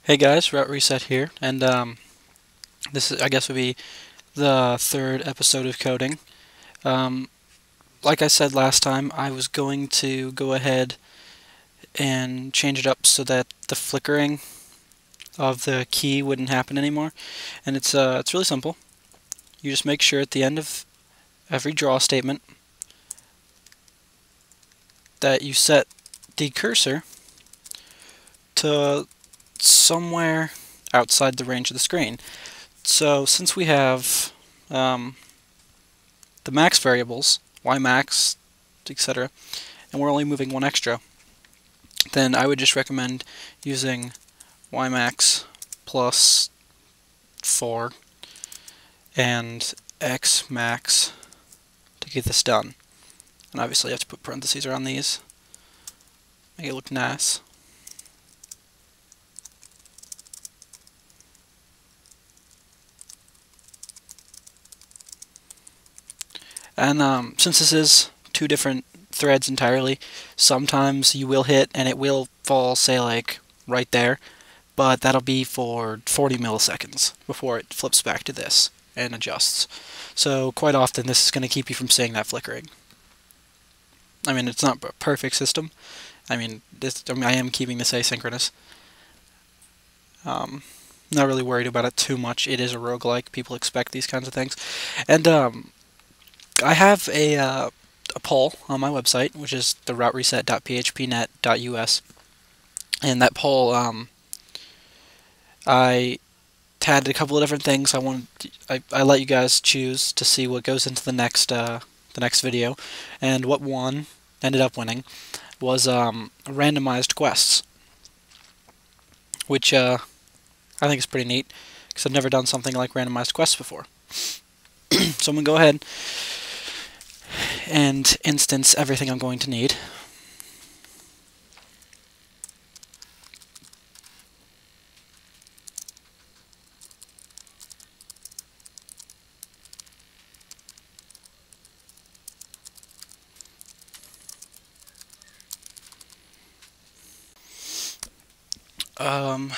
Hey guys, Route Reset here, and this is, I guess, would be the third episode of coding. Um, like I said last time, I was going to go ahead and change it up so that the flickering of the key wouldn't happen anymore, and it's really simple. You just make sure at the end of every draw statement that you set the cursor to somewhere outside the range of the screen. So since we have the max variables, y max, etc., and we're only moving one extra, then I would just recommend using y max plus 4 and x max to get this done. And obviously you have to put parentheses around these, make it look nice. And since this is two different threads entirely, sometimes you will hit and it will fall, say, like right there, but that'll be for 40 milliseconds before it flips back to this and adjusts. So quite often this is going to keep you from seeing that flickering. I mean, it's not a perfect system. I mean, I am keeping this asynchronous. Not really worried about it too much. It is a roguelike. People expect these kinds of things. And I have a poll on my website, which is the routereset.phpnet.us. And that poll, I had a couple of different things. I let you guys choose to see what goes into the next video, and what ended up winning was randomized quests, which I think is pretty neat because I've never done something like randomized quests before. So I'm gonna go ahead and instance everything I'm going to need. I'm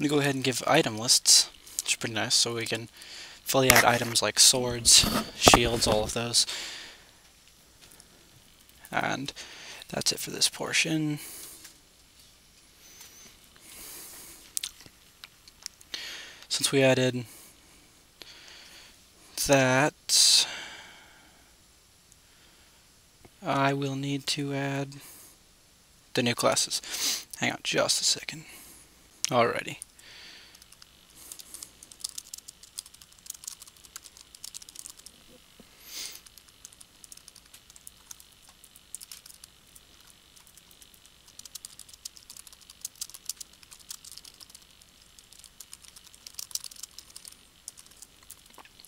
going to go ahead and give item lists, which is pretty nice, so we can fully add items like swords, shields, all of those. And that's it for this portion. Since we added that, I will need to add the new classes. Hang on just a second. Alrighty.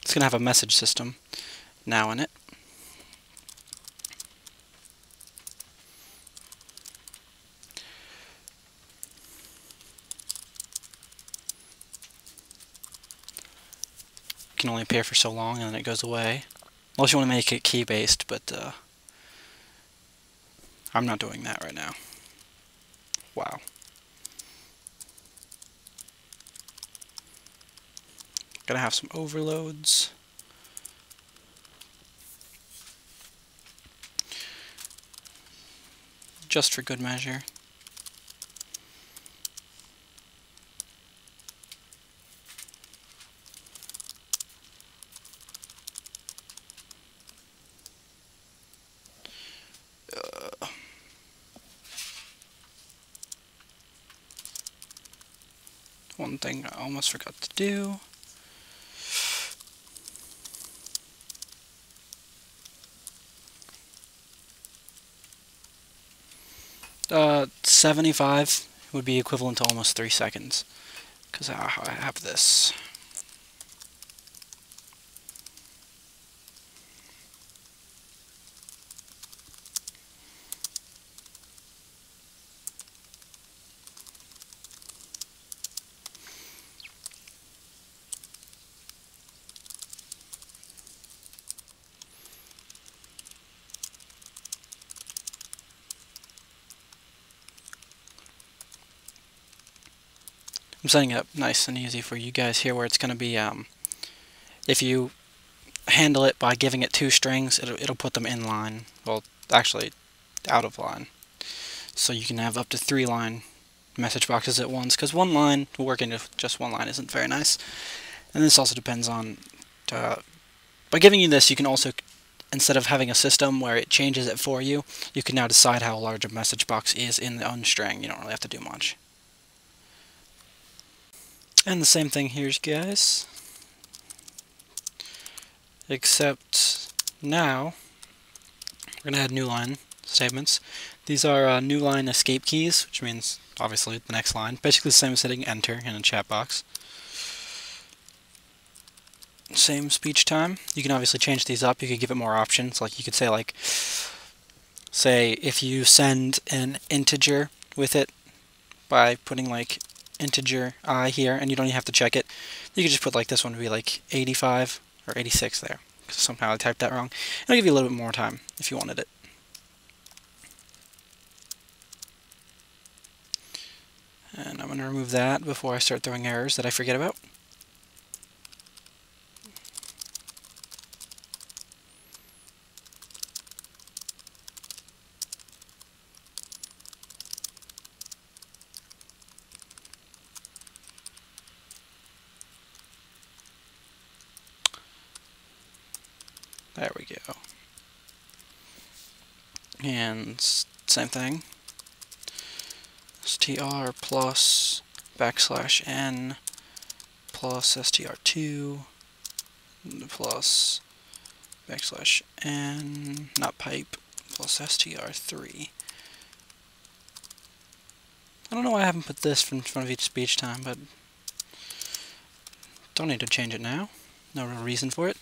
It's going to have a message system now in it. Can only appear for so long and then it goes away. Unless you want to make it key-based, but I'm not doing that right now. Wow. Gonna have some overloads. Just for good measure. One thing I almost forgot to do. 75 would be equivalent to almost 3 seconds, because I have this. I'm setting it up nice and easy for you guys here, where it's going to be, if you handle it by giving it 2 strings, it'll put them in line. Well, actually, out of line. So you can have up to 3 line message boxes at once, because 1 line, working with just 1 line isn't very nice. And this also depends on, by giving you this, you can also, instead of having a system where it changes it for you, you can now decide how large a message box is in the unstring. You don't really have to do much. And the same thing here, guys. Except now, we're going to add new line statements. These are new line escape keys, which means, obviously, the next line. Basically the same as hitting enter in a chat box. Same speech time. You can obviously change these up. You could give it more options. Like, you could say, like, say if you send an integer with it by putting, like, integer I here, and you don't even have to check it, you could just put, like, this one would be, like, 85 or 86 there, because somehow I typed that wrong. And I'll give you a little bit more time if you wanted it. And I'm going to remove that before I start throwing errors that I forget about. There we go. And same thing. str plus \n plus str2 plus \n, not pipe, plus str3. I don't know why I haven't put this in front of each speech time, but don't need to change it now. No real reason for it.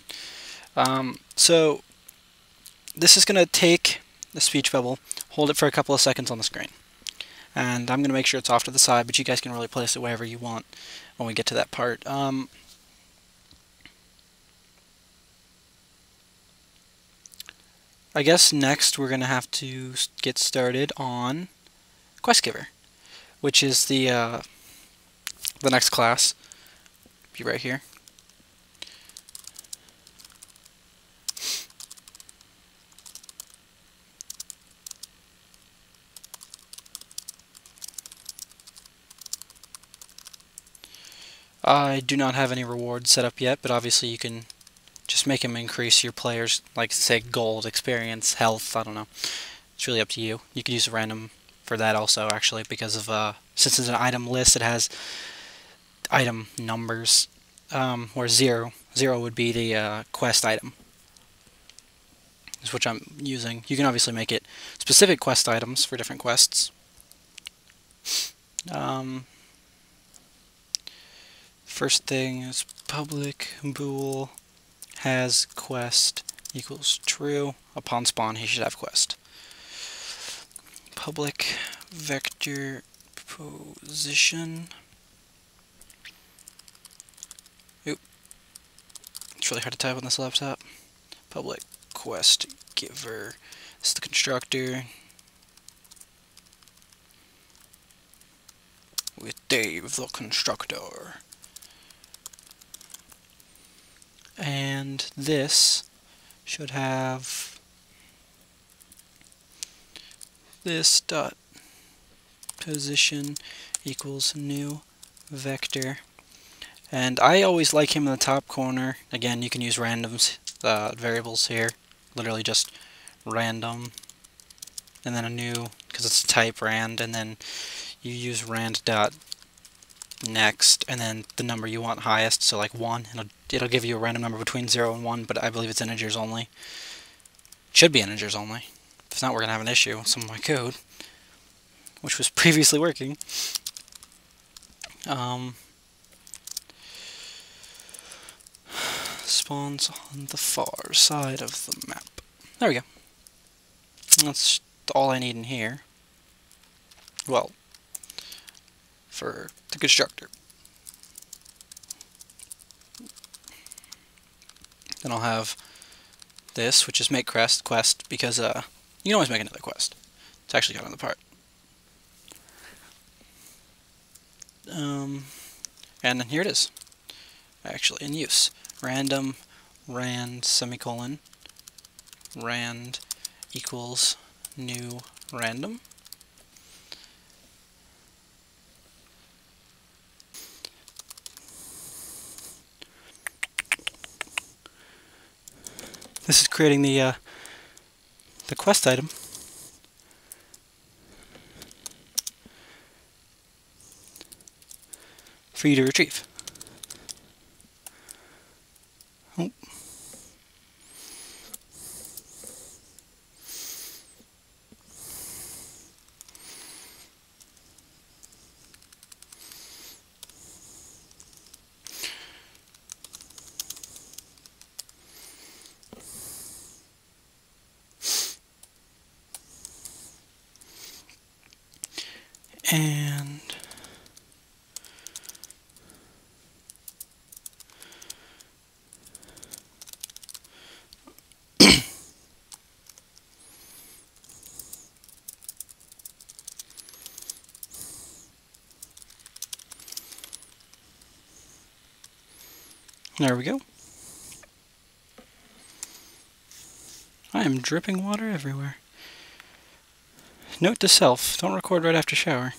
So this is going to take the speech bubble, hold it for a couple of seconds on the screen. And I'm going to make sure it's off to the side, but you guys can really place it wherever you want when we get to that part. I guess next we're going to have to get started on Quest Giver, which is the next class. Be right here. I do not have any rewards set up yet, but obviously you can just make them increase your players, like say gold, experience, health, I don't know. It's really up to you. You could use a random for that also, actually, because of since it's an item list, it has item numbers, where 0 would be the quest item, is which I'm using. You can obviously make it specific quest items for different quests. First thing is public bool has quest equals true. Upon spawn, he should have quest. Public vector position. Oop. It's really hard to type on this laptop. Public quest giver. This is the constructor. With Dave the constructor. And this should have this dot position equals new vector. And I always like him in the top corner. Again, you can use randoms variables here. Literally just random and then a new, because it's type rand, and then you use rand dot next, and then the number you want highest, so like 1, and it'll give you a random number between 0 and 1, but I believe it's integers only. It should be integers only. If it's not, we're going to have an issue with some of my code, which was previously working. Spawns on the far side of the map. There we go. That's all I need in here. Well, for the constructor. Then I'll have this, which is make quest, because you can always make another quest. It's actually got another part. And then here it is, actually in use. Random rand semicolon rand equals new random. This is creating the quest item for you to retrieve. Oh. And there we go. I am dripping water everywhere. Note to self, don't record right after shower.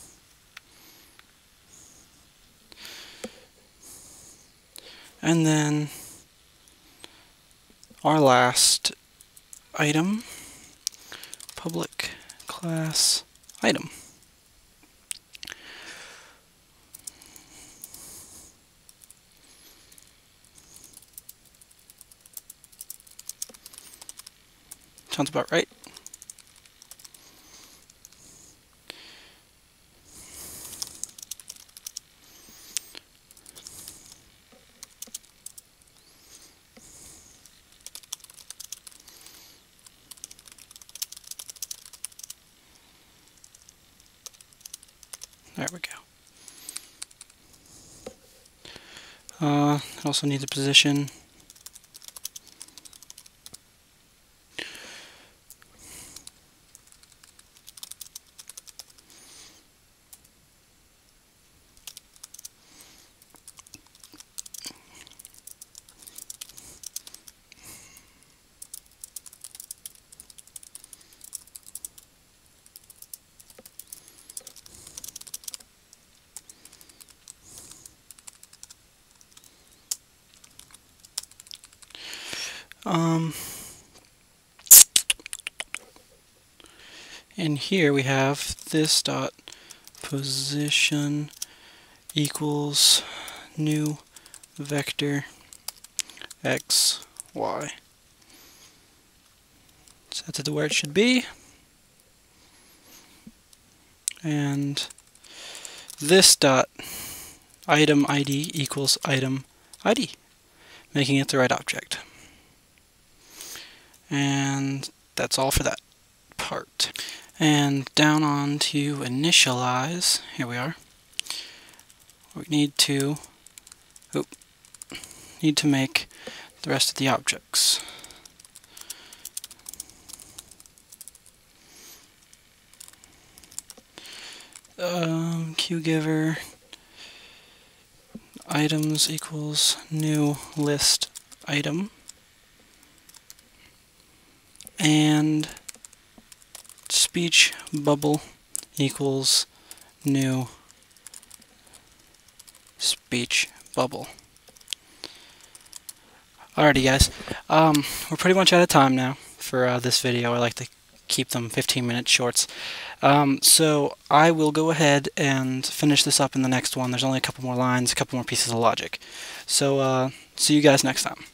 And then our last item, public class item. Sounds about right. There we go. Also need the position. And here we have this dot position equals new vector x, y. Set it to where it should be. And this dot item ID equals item ID, making it the right object. And that's all for that part. And down on to initialize, here we are. We need to make the rest of the objects. QGiver items equals new list item, and speech bubble equals new speech bubble. Alrighty guys, we're pretty much out of time now for this video. I like to keep them 15-minute shorts. So I will go ahead and finish this up in the next one. There's only a couple more lines, a couple more pieces of logic. So see you guys next time.